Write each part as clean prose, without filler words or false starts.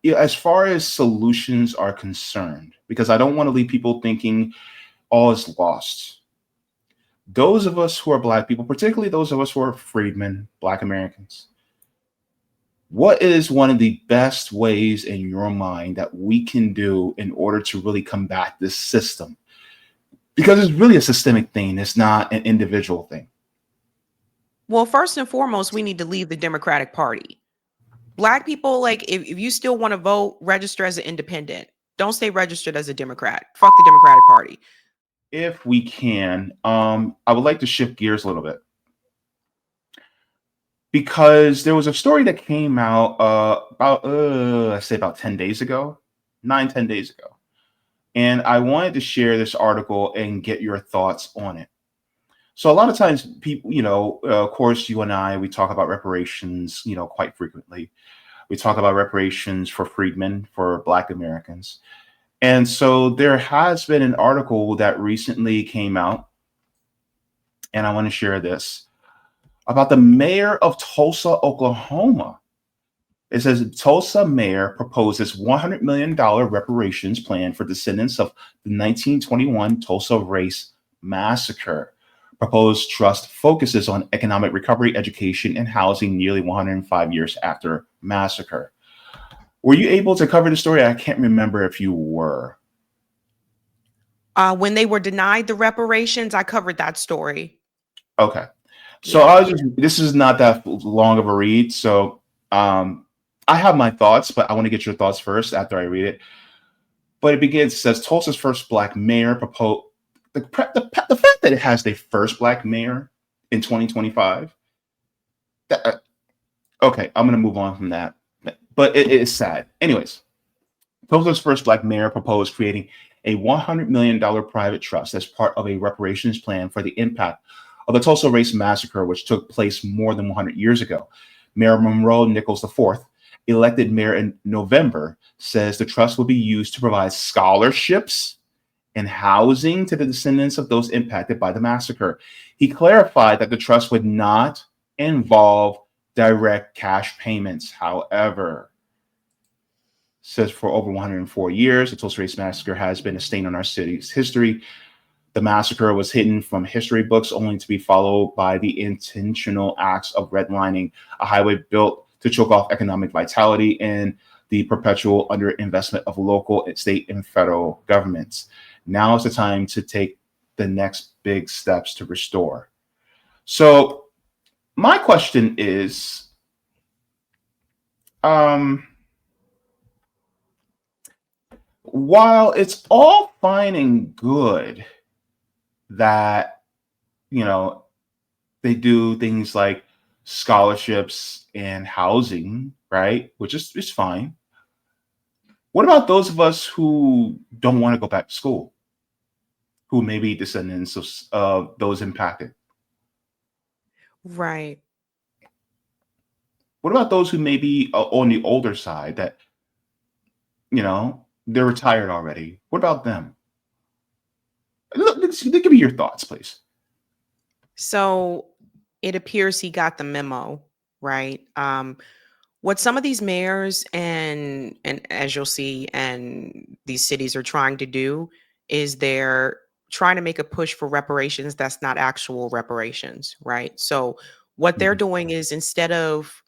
yeah, as far as solutions are concerned, because I don't want to leave people thinking all is lost. Those of us who are Black people, particularly those of us who are freedmen, Black Americans, what is one of the best ways in your mind that we can do in order to really combat this system? Because it's really a systemic thing, it's not an individual thing. Well, first and foremost, we need to leave the Democratic Party. Black people, like, if you still want to vote, register as an independent. Don't stay registered as a Democrat. Fuck the Democratic Party. If we can, I would like to shift gears a little bit because there was a story that came out about I say about 10 days ago, 9, 10 days ago. And I wanted to share this article and get your thoughts on it. So a lot of times people, of course, you and I, we talk about reparations, quite frequently. We talk about reparations for freedmen, for Black Americans. And so there has been an article that recently came out, and I want to share this about the mayor of Tulsa, Oklahoma. It says Tulsa mayor proposes $100 million reparations plan for descendants of the 1921 Tulsa race massacre. Proposed trust focuses on economic recovery, education, and housing nearly 105 years after massacre. Were you able to cover the story? I can't remember if you were. When they were denied the reparations, I covered that story. Okay. So Yeah. this is not that long of a read. So I have my thoughts, but I want to get your thoughts first after I read it. But it begins, it says Tulsa's first Black mayor proposed the fact that it has the first Black mayor in 2025. Okay, I'm going to move on from that. But it is sad. Anyways, Tulsa's first Black mayor proposed creating a $100 million private trust as part of a reparations plan for the impact of the Tulsa race massacre, which took place more than 100 years ago. Mayor Monroe Nichols IV, elected mayor in November, says the trust will be used to provide scholarships and housing to the descendants of those impacted by the massacre. He clarified that the trust would not involve direct cash payments. However, says for over 104 years, the Tulsa race massacre has been a stain on our city's history. The massacre was hidden from history books only to be followed by the intentional acts of redlining, a highway built to choke off economic vitality, and the perpetual underinvestment of local, state, and federal governments. Now is the time to take the next big steps to restore. So my question is, while it's all fine and good that, you know, they do things like scholarships and housing, right? Which is fine. What about those of us who don't want to go back to school, who may be descendants of those impacted? Right. What about those who may be on the older side that, they're retired already? What about them? Give me your thoughts, please. So it appears he got the memo, right? What some of these mayors and as you'll see, and these cities are trying to do is they're trying to make a push for reparations that's not actual reparations, right? So what they're Mhm. doing is instead of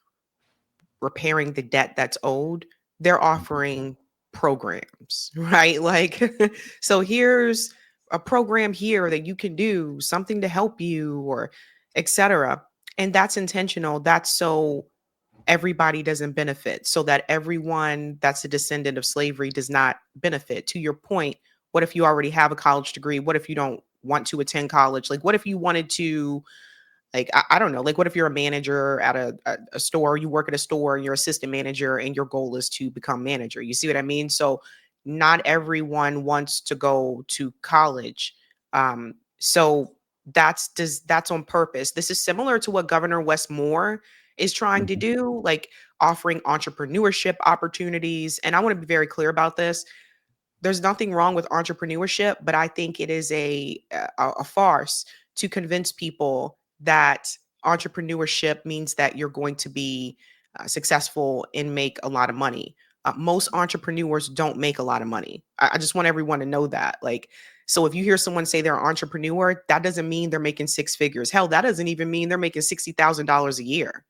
repairing the debt that's owed, they're offering programs, right? Like, so here's a program here that you can do, something to help you, or etc. And that's intentional. That's so everybody doesn't benefit, so that everyone that's a descendant of slavery does not benefit. To your point, what if you already have a college degree? What if you don't want to attend college? Like, what if you wanted to, like, I don't know, like, what if you're a manager at a store, you work at a store and you're assistant manager and your goal is to become manager? You see what I mean? So not everyone wants to go to college. So that's on purpose. This is similar to what Governor Wes Moore is trying to Mhm. do, like offering entrepreneurship opportunities. And I want to be very clear about this. There's nothing wrong with entrepreneurship, but I think it is a farce to convince people that entrepreneurship means that you're going to be successful and make a lot of money. most entrepreneurs don't make a lot of money. I just want everyone to know that. Like, so if you hear someone say they're an entrepreneur, that doesn't mean they're making six figures. Hell, that doesn't even mean they're making $60,000 a year.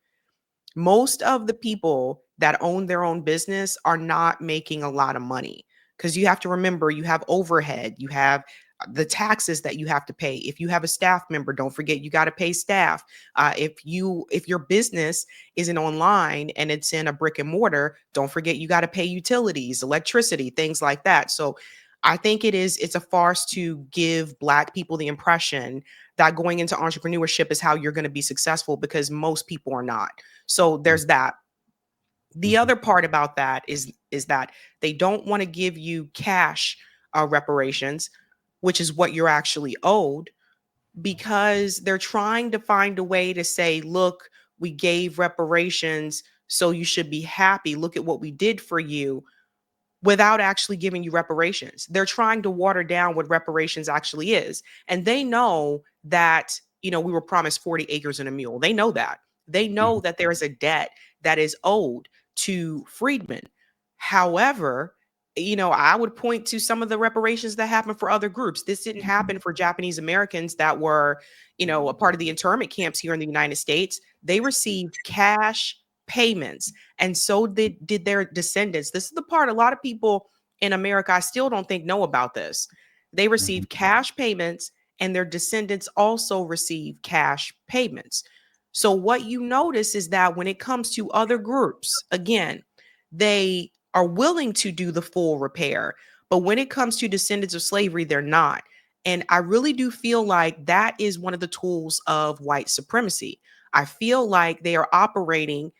Most of the people that own their own business are not making a lot of money, because you have to remember, you have overhead, you have the taxes that you have to pay. If you have a staff member, don't forget you got to pay staff. If your business isn't online and it's in a brick and mortar, don't forget you got to pay utilities, electricity, things like that. So I think it's a farce to give Black people the impression that going into entrepreneurship is how you're going to be successful, because most people are not. So there's that. The other part about that is that they don't want to give you cash reparations, which is what you're actually owed, because they're trying to find a way to say, look, we gave reparations, so you should be happy. Look at what we did for you, without actually giving you reparations. They're trying to water down what reparations actually is. And they know that, we were promised 40 acres and a mule. They know that. They know that there is a debt that is owed to freedmen. However, I would point to some of the reparations that happened for other groups. This didn't happen for Japanese Americans that were, a part of the internment camps here in the United States. They received cash payments, and so did their descendants. This is the part a lot of people in America, I still don't think, know about this. They receive cash payments, and their descendants also receive cash payments. So what you notice is that when it comes to other groups, again, they are willing to do the full repair, but when it comes to descendants of slavery, they're not. And I really do feel like that is one of the tools of white supremacy. I feel like they are operating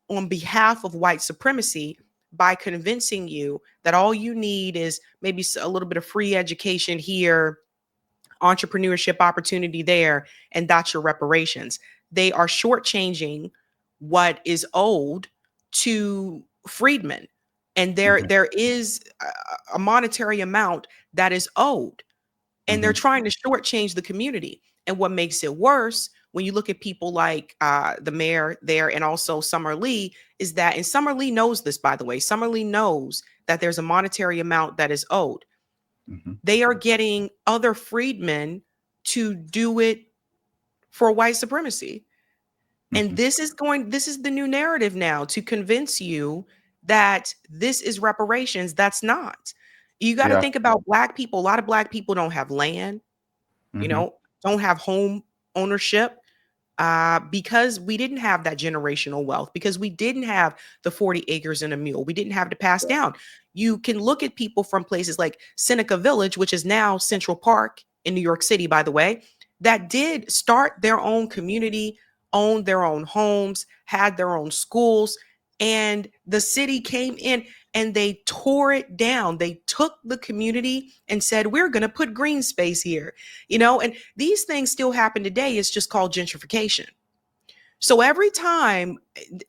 on behalf of white supremacy by convincing you that all you need is maybe a little bit of free education here, entrepreneurship opportunity there, and that's your reparations. They are shortchanging what is owed to freedmen. And there is a monetary amount that is owed, and they're trying to shortchange the community. And what makes it worse, when you look at people like the mayor there and also Summer Lee, is that, and Summer Lee knows this, by the way, Summer Lee knows that there's a monetary amount that is owed. They are getting other freedmen to do it for white supremacy. And this is the new narrative now, to convince you that this is reparations. That's not. You got to think about Black people. A lot of Black people don't have land, don't have home ownership, because we didn't have that generational wealth, because we didn't have the 40 acres and a mule. We didn't have to pass down. You can look at people from places like Seneca Village, which is now Central Park in New York City, by the way, that did start their own community, owned their own homes, had their own schools, and the city came in and they tore it down. They took the community and said, we're going to put green space here, and these things still happen today. It's just called gentrification. So every time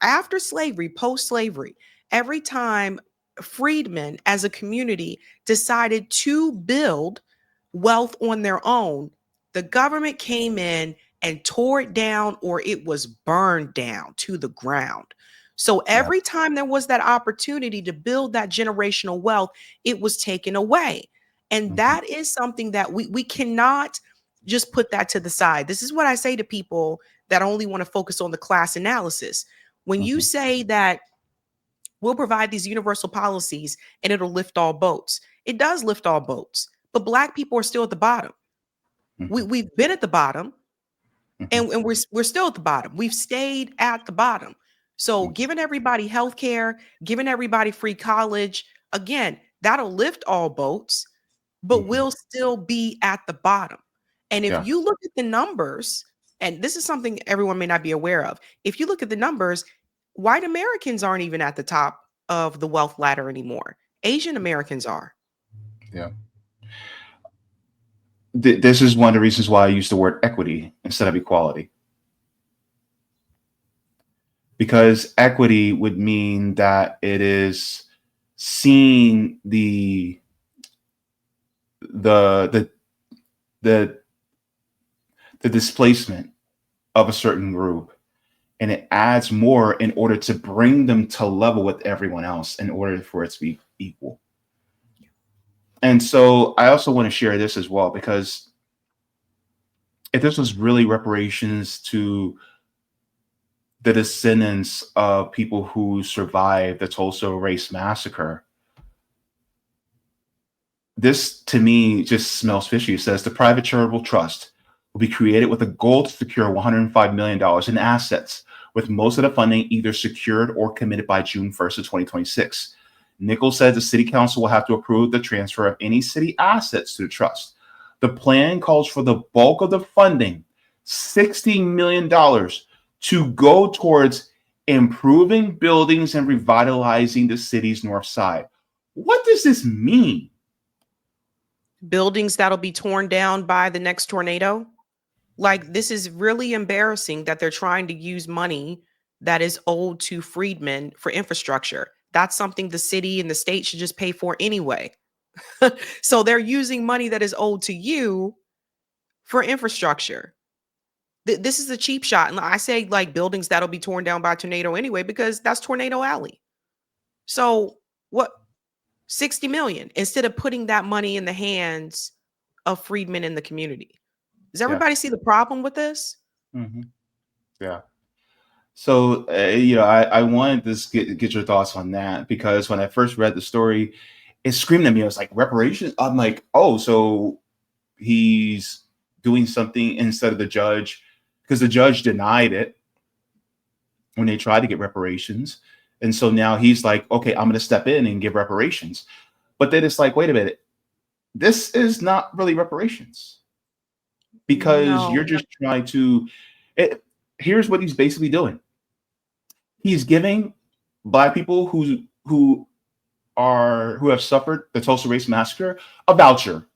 after slavery, post-slavery, every time freedmen as a community decided to build wealth on their own, the government came in and tore it down, or it was burned down to the ground. So every time there was that opportunity to build that generational wealth, it was taken away. And that is something that we cannot just put that to the side. This is what I say to people that only want to focus on the class analysis. When you say that we'll provide these universal policies and it'll lift all boats, it does lift all boats, but Black people are still at the bottom. We've been at the bottom, and we're still at the bottom. We've stayed at the bottom. So giving everybody health care, giving everybody free college, again, that'll lift all boats, but we'll still be at the bottom. And if you look at the numbers, and this is something everyone may not be aware of, if you look at the numbers, white Americans aren't even at the top of the wealth ladder anymore. Asian Americans are. Yeah. This is one of the reasons why I use the word equity instead of equality. Because equity would mean that it is seeing the displacement of a certain group and it adds more in order to bring them to level with everyone else in order for it to be equal. And so I also want to share this as well, because if this was really reparations to the descendants of people who survived the Tulsa race massacre, this to me just smells fishy. It says the private charitable trust will be created with a goal to secure $105 million in assets, with most of the funding either secured or committed by June 1st of 2026. Nichols said the city council will have to approve the transfer of any city assets to the trust. The plan calls for the bulk of the funding, $60 million, to go towards improving buildings and revitalizing the city's north side. What does this mean? Buildings that'll be torn down by the next tornado. Like, this is really embarrassing that they're trying to use money that is owed to freedmen for infrastructure. That's something the city and the state should just pay for anyway. So they're using money that is owed to you for infrastructure. This is a cheap shot. And I say, like, buildings that'll be torn down by a tornado anyway, because that's Tornado Alley. So what? 60 million instead of putting that money in the hands of freedmen in the community. Does Yeah. everybody see the problem with this? Mm-hmm. Yeah. So, I wanted to get your thoughts on that, because when I first read the story, it screamed at me. I was like, reparations? I'm like, oh, so he's doing something instead of the judge, because the judge denied it when they tried to get reparations. And so now he's like, okay, I'm going to step in and give reparations. But then it's like, wait a minute, this is not really reparations, because you're No. just trying to. Here's what he's basically doing. He's giving Black people who have suffered the Tulsa race massacre a voucher.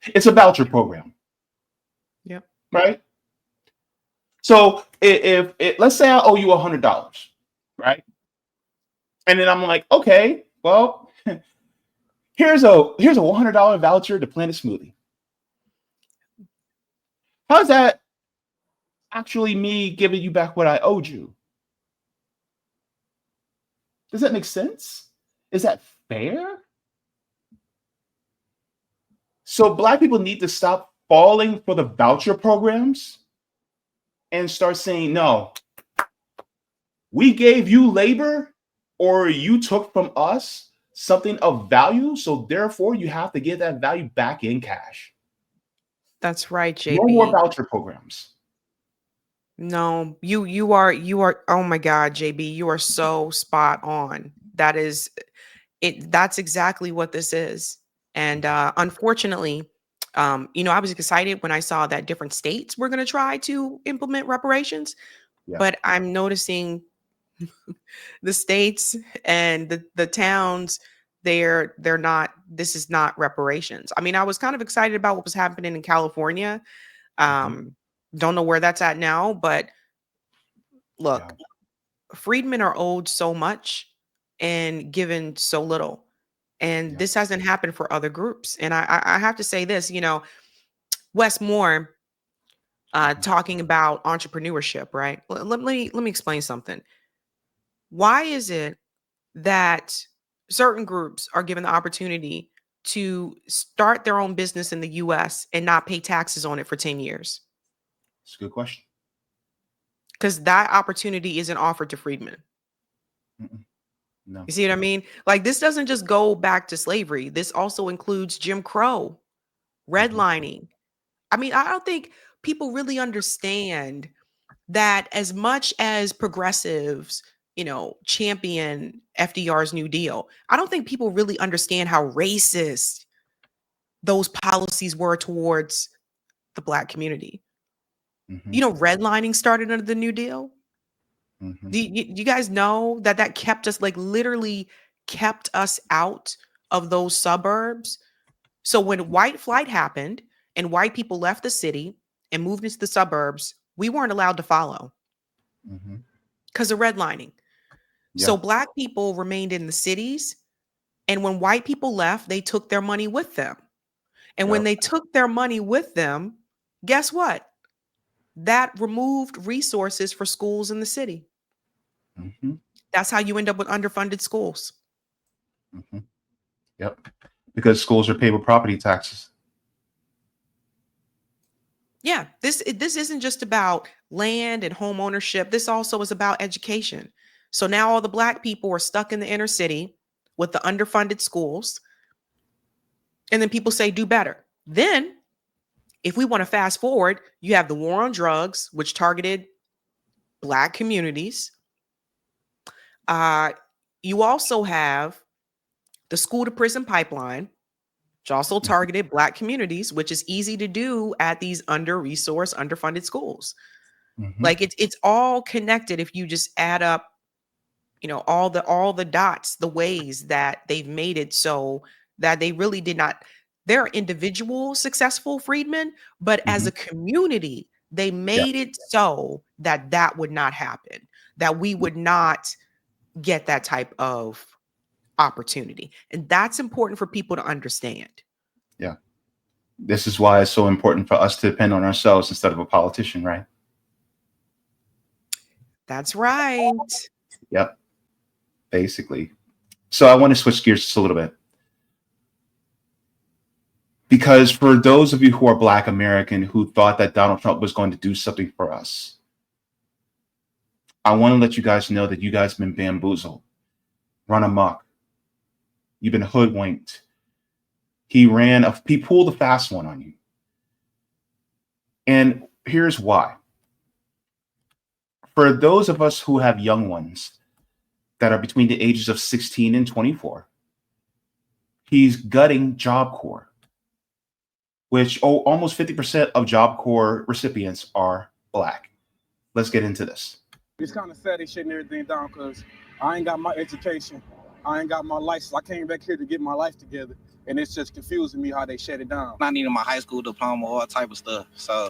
It's a voucher program, Yep. right? So if let's say I owe you $100, right? And then I'm like, okay, well, here's a $100 voucher to plant a smoothie. How's that actually me giving you back what I owed you? Does that make sense? Is that fair? So Black people need to stop falling for the voucher programs and start saying, no, we gave you labor, or you took from us something of value, so therefore you have to give that value back in cash. That's right, No more JB. voucher programs. No, you are, oh my God, JB, you are so spot on. That is it. That's exactly what this is. And unfortunately, I was excited when I saw that different states were going to try to implement reparations, Yeah. but I'm noticing the states and the towns, they're not, this is not reparations. I mean, I was kind of excited about what was happening in California. Um, don't know where that's at now, but look, Yeah. freedmen are owed so much and given so little. And Yeah. this hasn't happened for other groups. And I have to say this, Wes Moore talking about entrepreneurship, right? Let me explain something. Why is it that certain groups are given the opportunity to start their own business in the US and not pay taxes on it for 10 years? It's a good question. Because that opportunity isn't offered to freedmen. No. You see what I mean? Like, this doesn't just go back to slavery. This also includes Jim Crow, redlining. I mean, I don't think people really understand that as much as progressives, champion FDR's New Deal, I don't think people really understand how racist those policies were towards the Black community. Redlining started under the New Deal. Do you guys know that kept us, like, literally kept us out of those suburbs? So when white flight happened and white people left the city and moved into the suburbs, we weren't allowed to follow because of redlining. Yeah. So Black people remained in the cities. And when white people left, they took their money with them. And when Yep. they took their money with them, guess what? that removed resources for schools in the city. Mm-hmm. That's how you end up with underfunded schools. Mm-hmm. Yep. Because schools are paid with property taxes. Yeah, this isn't just about land and home ownership. This also is about education. So now all the Black people are stuck in the inner city with the underfunded schools. And then people say, do better. Then, if we want to fast forward, you have the war on drugs, which targeted Black communities. You also have the school to prison pipeline, which also targeted Black communities, which is easy to do at these under-resourced, underfunded schools. Mm-hmm. Like it's all connected if you just add up, all the dots, the ways that they've made it so that they really did not. They're individual successful freedmen, but as Mm-hmm. a community, they Yeah. made it so that that would not happen, that we would not get that type of opportunity. And that's important for people to understand. Yeah. This is why it's so important for us to depend on ourselves instead of a politician, right? That's right. Yep. Basically. So I want to switch gears just a little bit. Because for those of you who are Black American who thought that Donald Trump was going to do something for us, I want to let you guys know that you guys have been bamboozled, run amok. You've been hoodwinked. He pulled a fast one on you. And here's why. For those of us who have young ones that are between the ages of 16 and 24, he's gutting Job Corps, which almost 50% of Job Corps recipients are Black. Let's get into this. It's kind of sad they shutting everything down because I ain't got my education. I ain't got my license. I came back here to get my life together, and it's just confusing me how they shut it down. I needed my high school diploma, all type of stuff. So,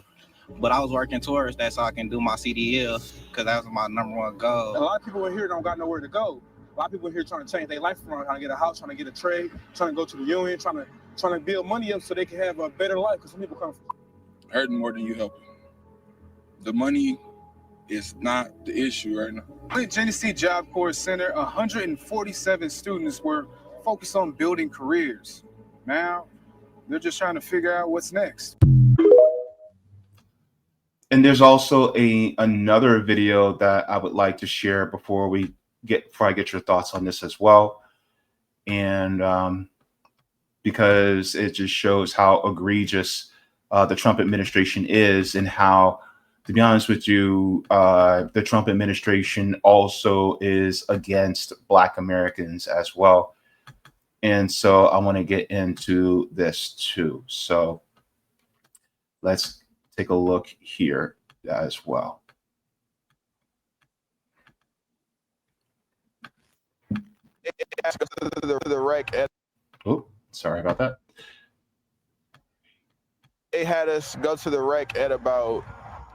but I was working towards that so I can do my CDL because that was my number one goal. A lot of people in here don't got nowhere to go. A lot of people in here trying to change their life around, trying to get a house, trying to get a trade, trying to go to the union, trying to build money up so they can have a better life. Because some people come from hurting more than you helping. The money is not the issue right now. At Genesee Job Corps Center, 147 students were focused on building careers. Now, they're just trying to figure out what's next. And there's also another video that I would like to share before I get your thoughts on this as well. And because it just shows how egregious the Trump administration is, and how, to be honest with you, the Trump administration also is against Black Americans as well. And so I want to get into this too. So let's take a look here as well. The wreck at, Oh, sorry about that. they had us go to the wreck at about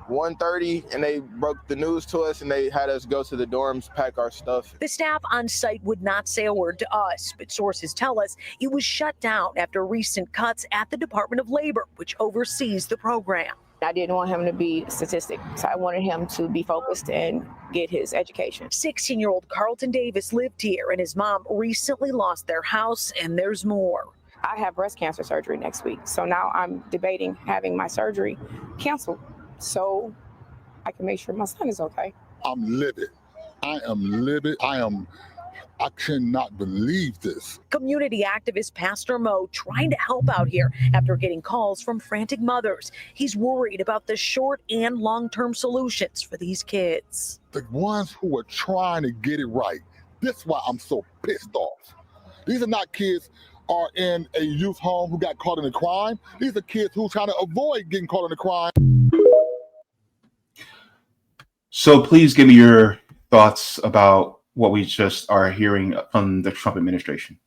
1:30, and they broke the news to us, and they had us go to the dorms, pack our stuff. The staff on site would not say a word to us, but sources tell us it was shut down after recent cuts at the Department of Labor, which oversees the program. I didn't want him to be a statistic, so I wanted him to be focused and get his education. 16-year-old Carlton Davis lived here, and his mom recently lost their house, and there's more. I have breast cancer surgery next week, so now I'm debating having my surgery canceled so I can make sure my son is okay. I'm livid. I am livid. I cannot believe this. Community activist Pastor Mo trying to help out here after getting calls from frantic mothers. He's worried about the short and long-term solutions for these kids. The ones who are trying to get it right. This is why I'm so pissed off. These are not kids are in a youth home who got caught in a crime. These are kids who are trying to avoid getting caught in a crime. So please give me your thoughts about what we just are hearing from the Trump administration.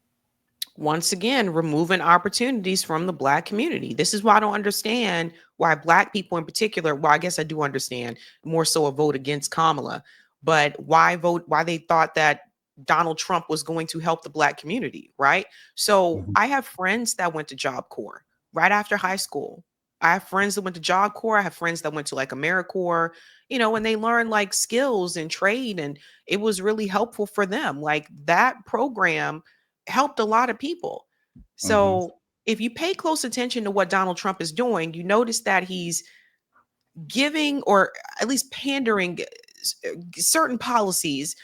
Once again, removing opportunities from the Black community. This is why I don't understand why Black people in particular, well, I guess I do understand more so a vote against Kamala, but why they thought that Donald Trump was going to help the Black community, right? So I have friends that went to Job Corps right after high school. I have friends that went to Job Corps. I have friends that went to like AmeriCorps, and they learned like skills and trade, and it was really helpful for them. Like that program helped a lot of people. So if you pay close attention to what Donald Trump is doing, you notice that he's giving, or at least pandering, certain policies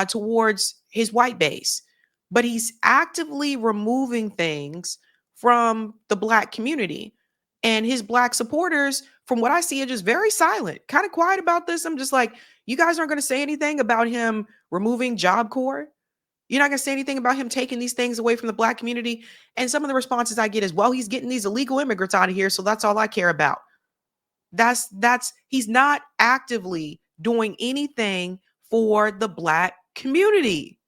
towards his white base, but he's actively removing things from the Black community. And his Black supporters, from what I see, are just very silent, kind of quiet about this. I'm just like, you guys aren't going to say anything about him removing Job Corps? You're not going to say anything about him taking these things away from the Black community? And some of the responses I get is, well, he's getting these illegal immigrants out of here, so that's all I care about. That's he's not actively doing anything for the Black community.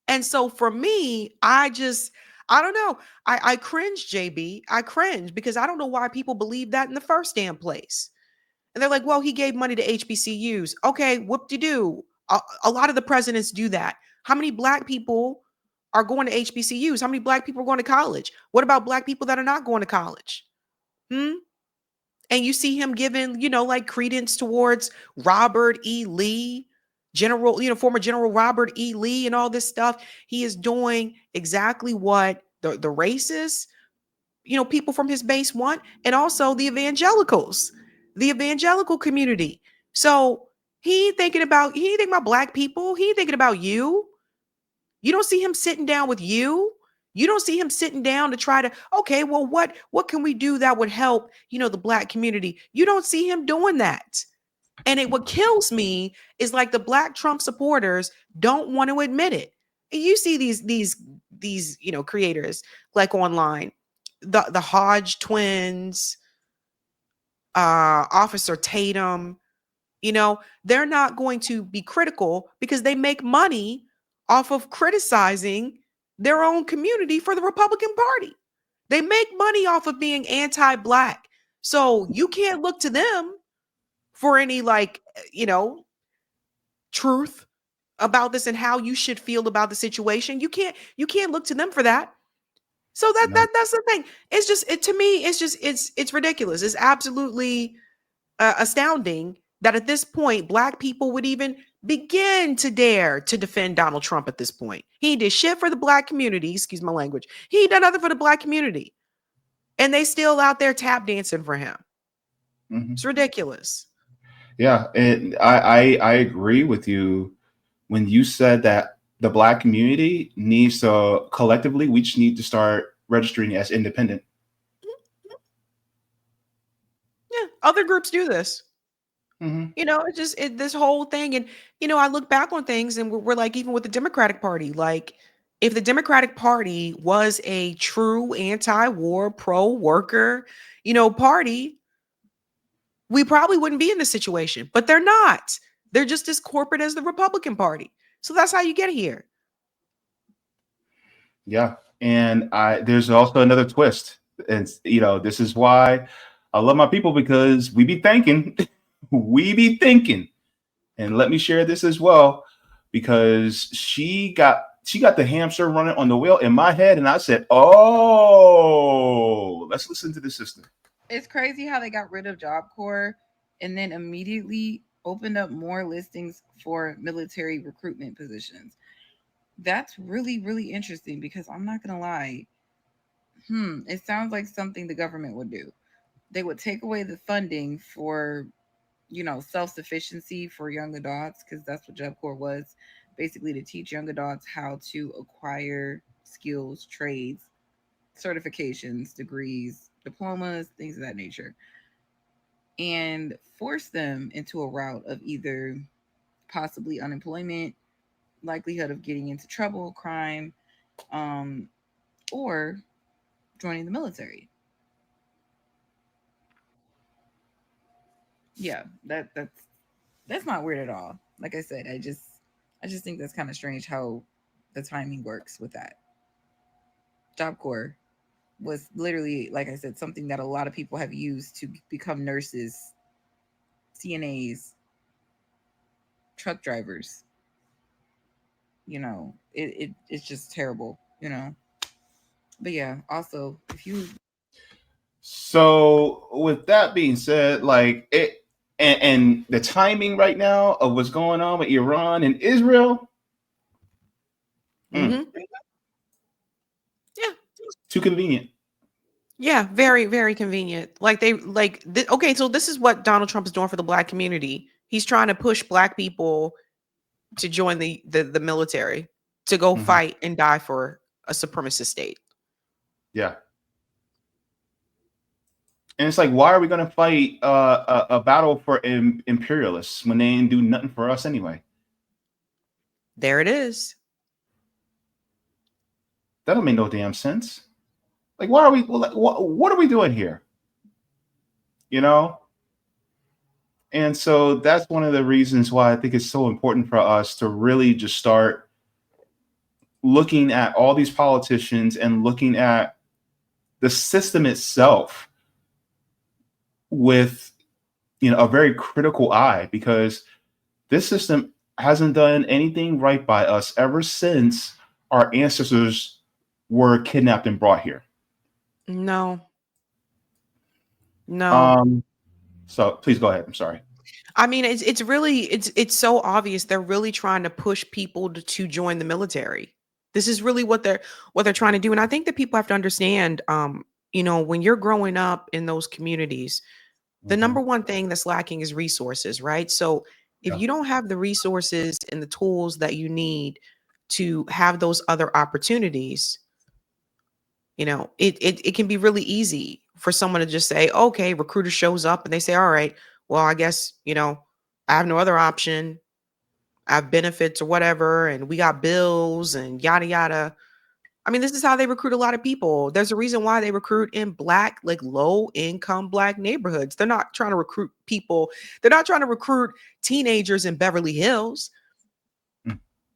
And so for me, I don't know. I cringe, JB. I cringe because I don't know why people believe that in the first damn place. And they're like, well, he gave money to HBCUs. Okay, whoop-de-doo. A lot of the presidents do that. How many Black people are going to HBCUs? How many Black people are going to college? What about Black people that are not going to college? And you see him giving, like credence towards Robert E. Lee, former General Robert E. Lee, and all this stuff. He is doing exactly what the racists, people from his base want, and also the evangelicals, the evangelical community. So he ain't thinking about Black people. He ain't thinking about you. You don't see him sitting down with you. You don't see him sitting down to try to, okay, well, what can we do that would help, the Black community? You don't see him doing that. And what kills me is like the Black Trump supporters don't want to admit it. You see these creators like online, the Hodge twins, Officer Tatum, they're not going to be critical because they make money off of criticizing their own community for the Republican Party. They make money off of being anti-Black. So you can't look to them for any truth about this and how you should feel about the situation. You can't look to them for that. So that's the thing. It's just to me, it's ridiculous. It's absolutely astounding that at this point, Black people would even begin to dare to defend Donald Trump at this point. He did shit for the Black community, excuse my language. He done nothing for the Black community. And they still out there tap dancing for him. It's ridiculous. Yeah, and I agree with you when you said that the Black community needs to collectively, we just need to start registering as independent. Yeah, other groups do this. It's just this whole thing. And, I look back on things and we're like, even with the Democratic Party, like if the Democratic Party was a true anti-war, pro-worker, party, we probably wouldn't be in this situation, but they're not. They're just as corporate as the Republican Party. So that's how you get here. Yeah. And there's also another twist. And, this is why I love my people, because we be thinking, and let me share this as well, because she got the hamster running on the wheel in my head. And I said, oh, let's listen to the system. It's crazy how they got rid of Job Corps and then immediately opened up more listings for military recruitment positions. That's really, really interesting because I'm not going to lie. It sounds like something the government would do. They would take away the funding for, self-sufficiency for young adults, because that's what Job Corps was, basically to teach young adults how to acquire skills, trades, certifications, degrees, diplomas, things of that nature, and force them into a route of either possibly unemployment, likelihood of getting into trouble, crime, or joining the military. Yeah, that's not weird at all. Like I said, I just think that's kind of strange how the timing works with that. Job Corps was literally, like I said, something that a lot of people have used to become nurses, CNAs, truck drivers. It's just terrible, But yeah, also, if you So with that being said, like it and the timing right now of what's going on with Iran and Israel, Mm-hmm. Yeah. too convenient. Yeah, very, very convenient. Like okay, so this is what Donald Trump is doing for the black community. He's trying to push black people to join the military, to go Mhm. fight and die for a supremacist state. Yeah. And it's like, why are we going to fight a battle for imperialists when they ain't do nothing for us anyway? There it is. That don't make no damn sense. Like, why are we? What are we doing here? You know. And so that's one of the reasons why I think it's so important for us to really just start looking at all these politicians and looking at the system itself with, you know, a very critical eye, because this system hasn't done anything right by us ever since our ancestors were kidnapped and brought here. No. So please go ahead. I'm sorry. I mean, it's really it's so obvious they're really trying to push people to join the military. This is really what they're trying to do. And I think that people have to understand, you know, when you're growing up in those communities, the number one thing that's lacking is resources, right? So if you don't have the resources and the tools that you need to have those other opportunities, you know, it can be really easy for someone to just say, okay, recruiter shows up and they say, all right, well, I guess, you know, I have no other option. I have benefits or whatever, and we got bills and yada yada. I mean, this is how they recruit a lot of people. There's a reason why they recruit in black, like low income black neighborhoods. They're not trying to recruit people. They're not trying to recruit teenagers in Beverly Hills.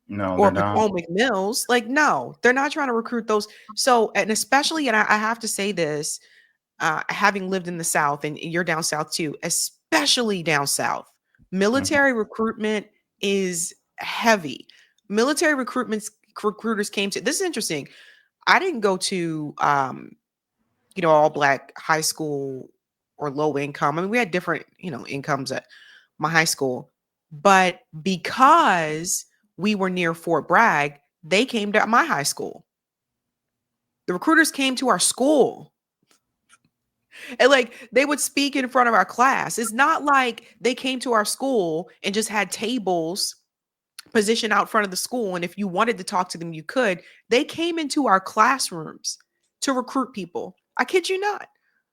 No, Or they're not. Potomac Mills. Like, no, they're not trying to recruit those. So, and especially, and I have to say this, having lived in the South, and you're down South too, especially down South, military recruitment is heavy. Military recruiters came to, this is interesting. I didn't go to, you know, all black high school or low income. I mean, we had different, you know, incomes at my high school, but because we were near Fort Bragg, they came to my high school. The recruiters came to our school. And like they would speak in front of our class. It's not like they came to our school and just had tables positioned out front of the school. And if you wanted to talk to them, you could. They came into our classrooms to recruit people. I kid you not.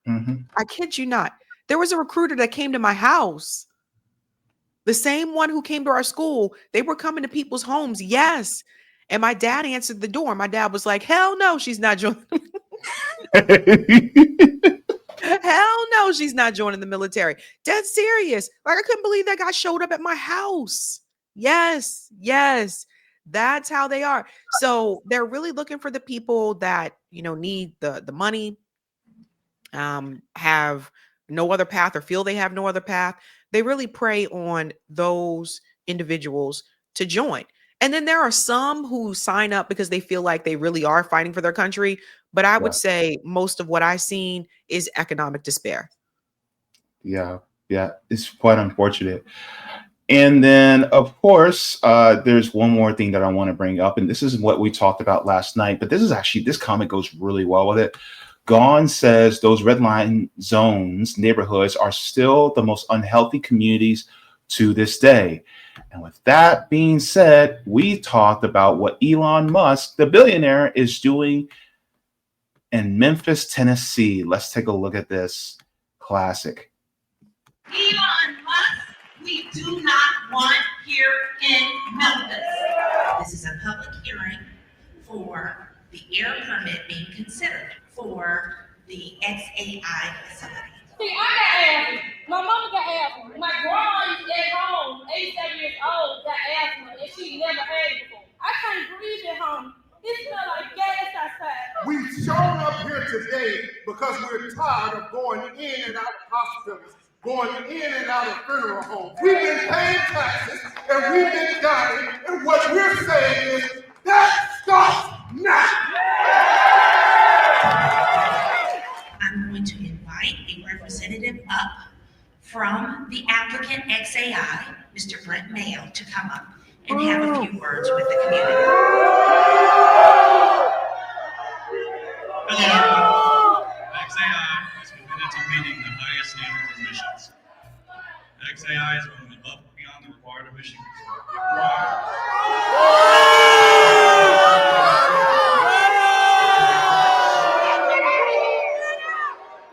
I kid you not. There was a recruiter that came to my house. The same one who came to our school. They were coming to people's homes. Yes. And my dad answered the door. My dad was like, hell no, she's not joining. Hell no, she's not joining the military. Dead serious. Like, I couldn't believe that guy showed up at my house. Yes, yes. That's how they are. So they're really looking for the people that, you know, need the money, have no other path or feel they have no other path. They really prey on those individuals to join. And then there are some who sign up because they feel like they really are fighting for their country. But I would say most of what I've seen is economic despair. Yeah, it's quite unfortunate. And then, of course, there's one more thing that I want to bring up, and this is what we talked about last night. But this comment goes really well with it. Gone says those red line zones, neighborhoods are still the most unhealthy communities to this day. And with that being said, we talked about what Elon Musk, the billionaire, is doing in Memphis, Tennessee. Let's take a look at this classic. Elon Musk, we do not want here in Memphis. This is a public hearing for the air permit being considered for the XAI facility. See, I got asthma. My mama got asthma. My grandma used to get home, 87 years old, got asthma, and she never had it before. I can't breathe at home. It smells like gas outside. We've shown up here today because we're tired of going in and out of hospitals, going in and out of funeral homes. We've been paying taxes and we've been dying, and what we're saying is that stops now. I'm going to invite from the applicant XAI, Mr. Brent Mayo, to come up and have a few words with the community. Hello. XAI is committed to meeting the highest standards of emissions. XAI is going above and beyond the required emissions.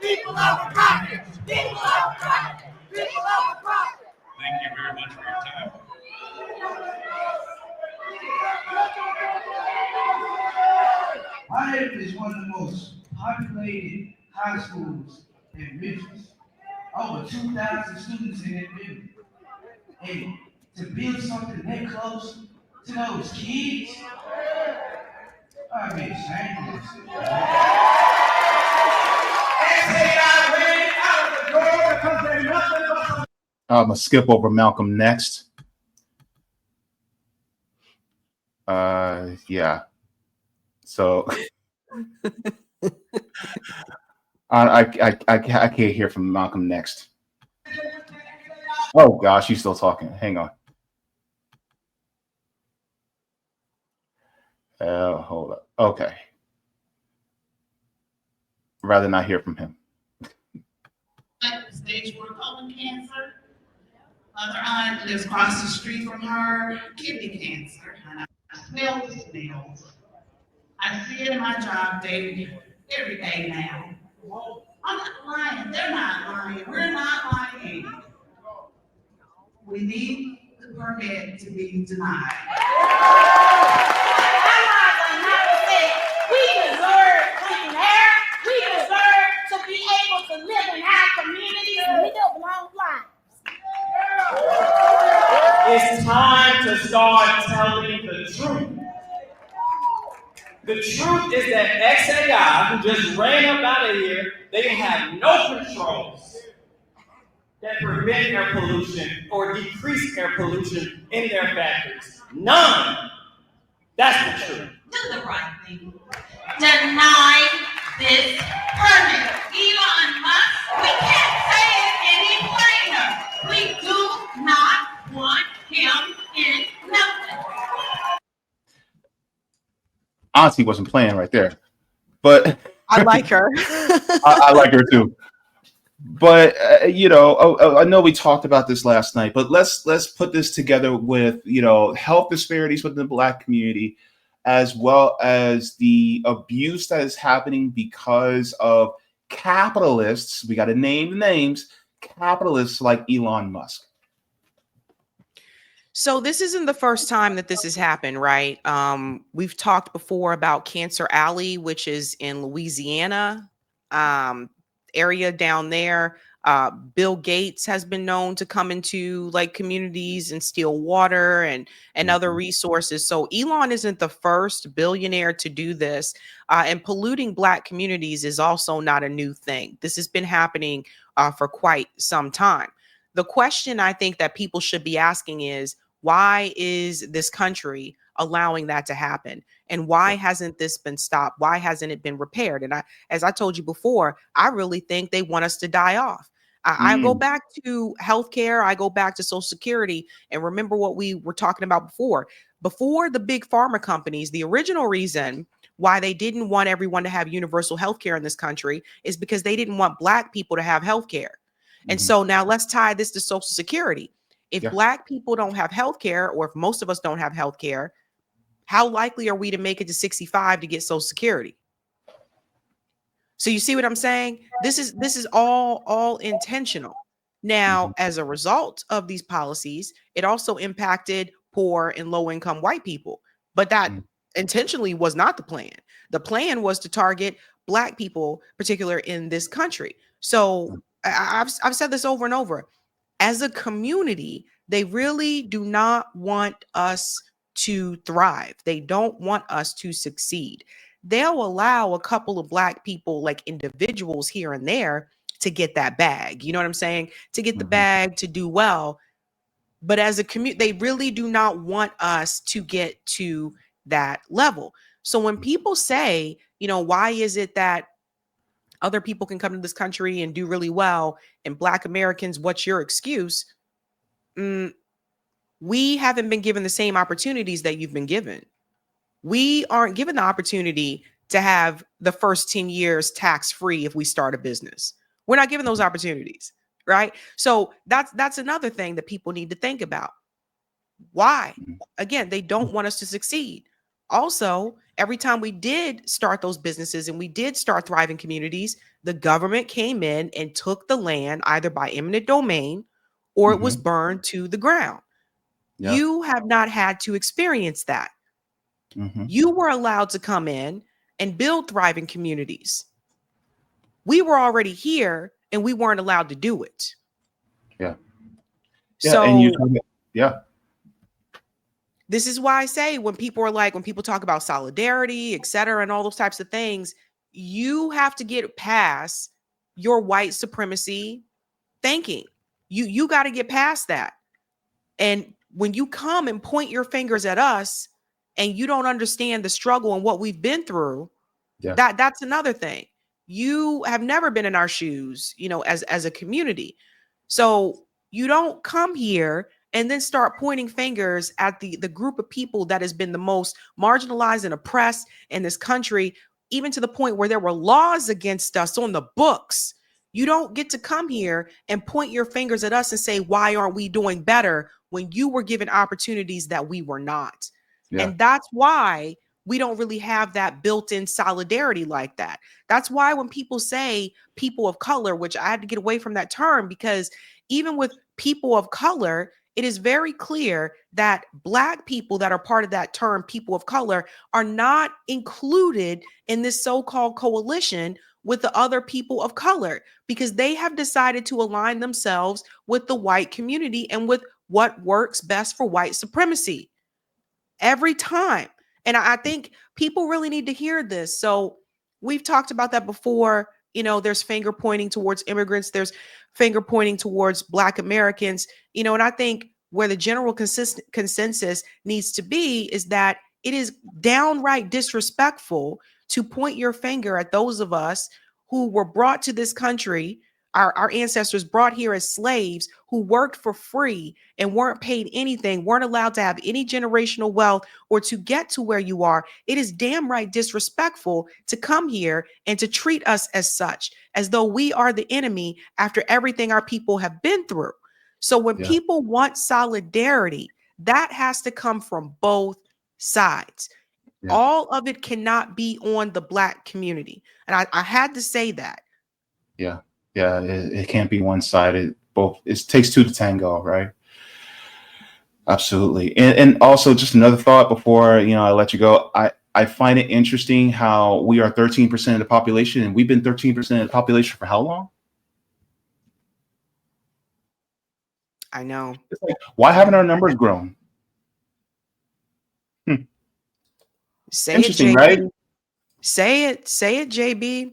People love profit. People love profit. People love profit. Thank you very much for your time. Hyde is one of the most populated high schools in Memphis. Over 2,000 students in that building. And to build something that close to those kids, I'd be ashamed of myself. I'm gonna skip over Malcolm next. Yeah. So I can't hear from Malcolm next. Oh gosh, he's still talking. Hang on. Hold up. Okay. Rather not hear from him. Stage 4 colon cancer. Other aunt lives across the street from her, kidney cancer. And I smell the smells. I see it in my job every day now. I'm not lying. They're not lying. We're not lying. We need the permit to be denied. We deserve clean air. We deserve to be able to live in our communities and live long lives. It's time to start telling the truth. The truth is that XAI, who just ran up out of here, they have no controls that prevent air pollution or decrease air pollution in their factories. None. That's the truth. Do the right thing. Deny this permit. Elon Musk, we can't say it any plainer. We do not want him in Memphis. Auntie wasn't playing right there, but I like her. I like her too. But I know we talked about this last night, but let's put this together with health disparities within the Black community, as well as the abuse that is happening because of capitalists. We got to name the names. Capitalists like Elon Musk. So this isn't the first time that this has happened, right? We've talked before about Cancer Alley, which is in Louisiana, area down there. Bill Gates has been known to come into like communities and steal water and other resources. So Elon isn't the first billionaire to do this. And polluting Black communities is also not a new thing. This has been happening for quite some time. The question I think that people should be asking is, why is this country allowing that to happen? And why hasn't this been stopped? Why hasn't it been repaired? And as I told you before, I really think they want us to die off. I go back to healthcare. I go back to Social Security. And remember what we were talking about before. Before the big pharma companies, the original reason why they didn't want everyone to have universal healthcare in this country is because they didn't want Black people to have healthcare. And so now let's tie this to Social Security. If Black people don't have health care, or if most of us don't have health care, how likely are we to make it to 65 to get Social Security? So you see what I'm saying? This is all intentional. Now, as a result of these policies, it also impacted poor and low-income white people. But that intentionally was not the plan. The plan was to target Black people, particularly in this country. So I've said this over and over. As a community, they really do not want us to thrive. They don't want us to succeed. They'll allow a couple of Black people, like individuals here and there, to get that bag. You know what I'm saying? To get the bag, to do well. But as a community, they really do not want us to get to that level. So when people say, why is it that other people can come to this country and do really well, and Black Americans, what's your excuse? We haven't been given the same opportunities that you've been given. We aren't given the opportunity to have the first 10 years tax-free if we start a business. We're not given those opportunities, right? So that's another thing that people need to think about. Why? Again, they don't want us to succeed. Also, every time we did start those businesses and we did start thriving communities, the government came in and took the land either by eminent domain or it was burned to the ground. Yeah. You have not had to experience that. You were allowed to come in and build thriving communities. We were already here and we weren't allowed to do it. Yeah. So, and you this is why I say when people talk about solidarity, et cetera, and all those types of things, you have to get past your white supremacy thinking. You got to get past that. And when you come and point your fingers at us and you don't understand the struggle and what we've been through, that's another thing. You have never been in our shoes, as a community. So you don't come here and then start pointing fingers at the group of people that has been the most marginalized and oppressed in this country, even to the point where there were laws against us on the books. You don't get to come here and point your fingers at us and say, why aren't we doing better when you were given opportunities that we were not? Yeah. And that's why we don't really have that built-in solidarity like that. That's why when people say people of color, which I had to get away from that term, because even with people of color, it is very clear that Black people that are part of that term, people of color, are not included in this so-called coalition with the other people of color, because they have decided to align themselves with the white community and with what works best for white supremacy every time. And I think people really need to hear this. So we've talked about that before. There's finger pointing towards immigrants. There's finger pointing towards Black Americans, and I think where the general consensus needs to be is that it is downright disrespectful to point your finger at those of us who were brought to this country, our ancestors brought here as slaves, who worked for free and weren't paid anything, weren't allowed to have any generational wealth or to get to where you are. It is damn right disrespectful to come here and to treat us as such, as though we are the enemy after everything our people have been through. So when people want solidarity, that has to come from both sides. All of it cannot be on the Black community. And I had to say that. Yeah. It can't be one-sided. It takes two to tango, right? Absolutely. And also, just another thought before I let you go. I find it interesting how we are 13% of the population, and we've been 13% of the population for how long? I know. It's like, why haven't our numbers grown? Say Interesting, it, JB. right? Say it, JB.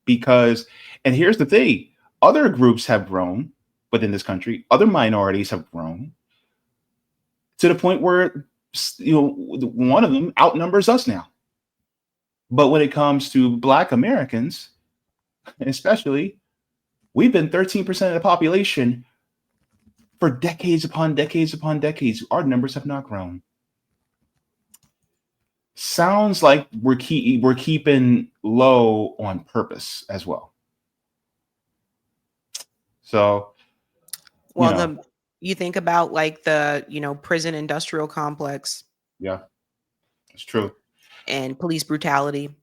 Because, and here's the thing, other groups have grown within this country, other minorities have grown to the point where one of them outnumbers us now. But when it comes to Black Americans, especially, we've been 13% of the population for decades upon decades upon decades. Our numbers have not grown. Sounds like we're keeping low on purpose as well. So, you think about like the prison industrial complex. Yeah, it's true. And police brutality.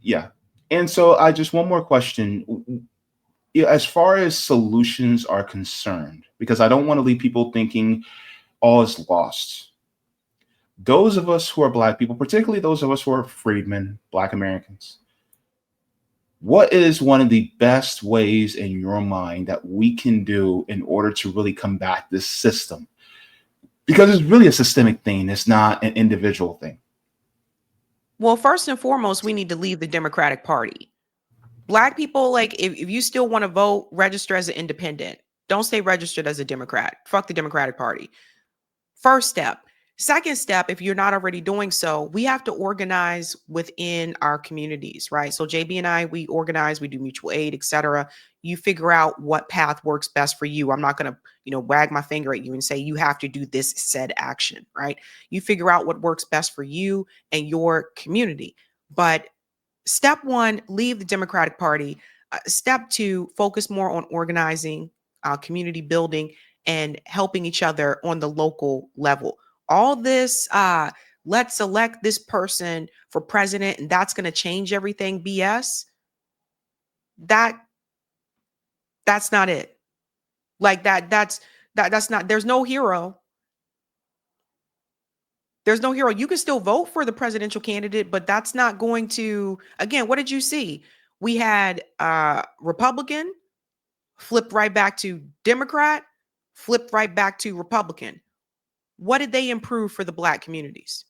Yeah, and so I just one more question. As far as solutions are concerned, because I don't want to leave people thinking all is lost. Those of us who are Black people, particularly those of us who are freedmen, Black Americans, what is one of the best ways in your mind that we can do in order to really combat this system? Because it's really a systemic thing. It's not an individual thing. Well, first and foremost, we need to leave the Democratic Party. Black people, like, if you still want to vote, register as an independent. Don't stay registered as a Democrat. Fuck the Democratic Party. First step. Second step, if you're not already doing so, we have to organize within our communities, right? So JB and I, we organize, we do mutual aid, etc. You figure out what path works best for you. I'm not going to, wag my finger at you and say you have to do this said action, right? You figure out what works best for you and your community. But step one, leave the Democratic Party. Step two, focus more on organizing, community building, and helping each other on the local level. All this, let's elect this person for president and that's going to change everything, BS. That's not it. Like that's not, there's no hero. There's no hero. You can still vote for the presidential candidate, but that's not going to, again, what did you see? We had Republican, flipped right back to Democrat, flipped right back to Republican. What did they improve for the Black communities?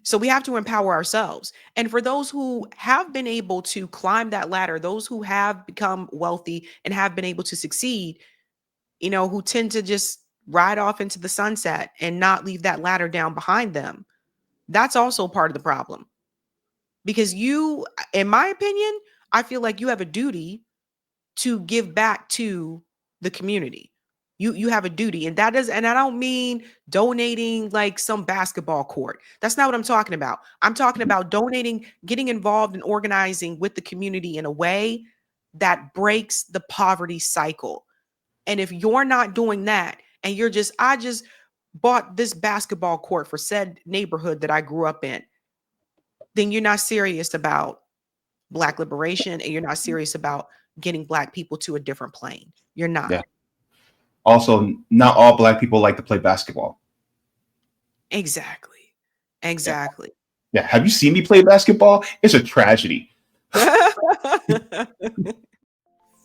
So we have to empower ourselves. And for those who have been able to climb that ladder, those who have become wealthy and have been able to succeed, who tend to just ride off into the sunset and not leave that ladder down behind them, that's also part of the problem. Because you, in my opinion, I feel like you have a duty to give back to the community. You have a duty, and that is, and I don't mean donating like some basketball court. That's not what I'm talking about. I'm talking about donating, getting involved in organizing with the community in a way that breaks the poverty cycle. And if you're not doing that, and I just bought this basketball court for said neighborhood that I grew up in, then you're not serious about Black liberation, and you're not serious about getting Black people to a different plane. You're not. Yeah. Also, not all Black people like to play basketball. Exactly. Yeah. Have you seen me play basketball? It's a tragedy.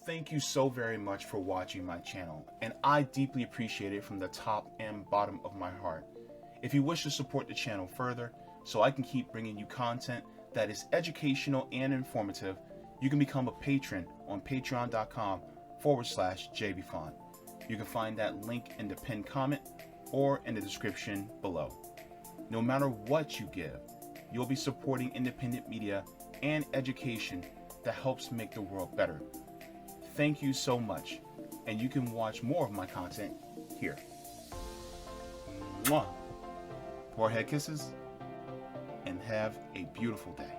Thank you so very much for watching my channel, and I deeply appreciate it from the top and bottom of my heart. If you wish to support the channel further, so I can keep bringing you content that is educational and informative, you can become a patron on patreon.com/Jaybefaunt. You can find that link in the pinned comment or in the description below. No matter what you give, you'll be supporting independent media and education that helps make the world better. Thank you so much, and you can watch more of my content here. Mwah. Forehead kisses, and have a beautiful day.